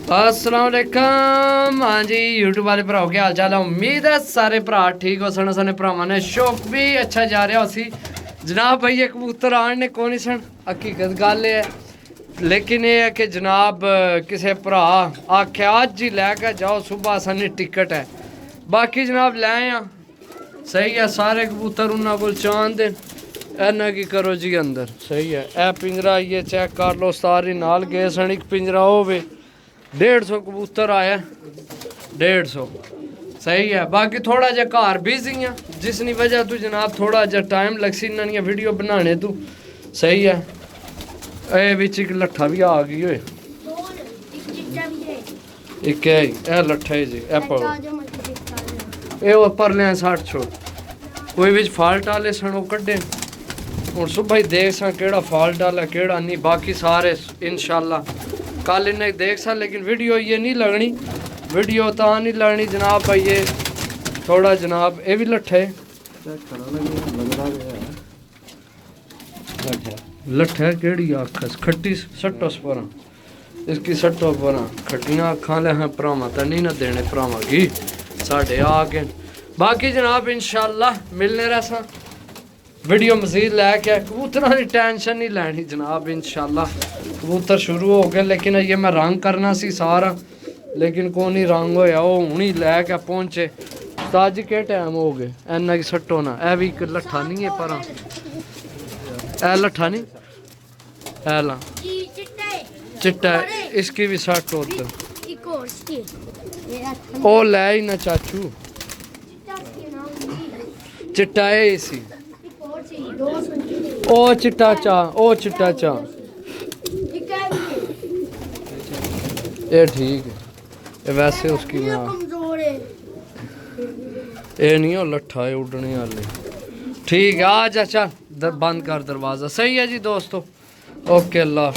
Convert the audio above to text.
अस्सलाम वालेकुम। हाँ जी यूट्यूब वाले भराओ क्या हाल चाल है। उम्मीद है सारे भरा ठीक हो सन। सारे भरावां ने शौक भी अच्छा जा रहा उसी जनाब भाई ये कबूतर आने ने कौन सन हकीकत गल है। लेकिन ये है कि जनाब किसी भरा आख्या अज ही लैके जाओ सुबह सानी टिकट है। बाकी जनाब लै आए सही है सारे कबूतर उन्होंने को चांद दे एना की करो जी अंदर सही है। ए पिंजरा ये चेक कर लो सारी नाल गए सन। एक पिंजरा होवे 150 कबूतर आया 150 सही है। बाकी थोड़ा जा घर बिजी है जिसनी वजह तू जनाब थोड़ा जा टाइम लगसी इन्होंने वीडियो बनाने तू सही है। ए बिच एक लट्ठा भी आ गई होए एक है लट्ठा है जी एप्पल ए ऊपर ले 60 छोड़ कोई बिच फॉल्ट वाले सन कड्डे हूँ सुबह ही देख सा केड़ा फॉल्ट वाला केड़ा नहीं। बाकी सारे इंशाल्लाह कल इन्हें देख सा। लेकिन वीडियो ये नहीं लगनी वीडियो तो नहीं लगनी जनाब भाई ये थोड़ा जनाब ये भी लट्ठे लट्ठे केड़ी आख खट्टी सट्टो पर इसकी सट्टो पर खट्टियां अखा ले हैं भरावां तो नहीं ना देने भरावां की साढ़े आके। बाकी जनाब इंशाल्लाह मिलने रहा वीडियो मजीद लैके कबूतर की टेंशन नहीं लैनी जनाब इंशाल्लाह कबूतर शुरू हो गए। लेकिन ये मैं रंग करना सी सारा लेकिन कौन ही रंग होया वो हूँ ही लैके पहुँचे तो अज के टाइम हो गए इन्ना की सट्टो ना ए भी एक लट्ठा नहीं है पर ए लट्ठा नहीं ए ला चिट्टा है इसकी भी सट उधर ओ लै ही ना चाचू चिट्टा है इसी ओ चिट्टा चा ओ चिट्टा चा ये ठीक है ये वैसे उसकी में ये नहीं हो लट्ठा है उड़ने वाले ठीक है आ जा चल बंद कर दरवाज़ा सही है जी दोस्तों ओके अल्लाह।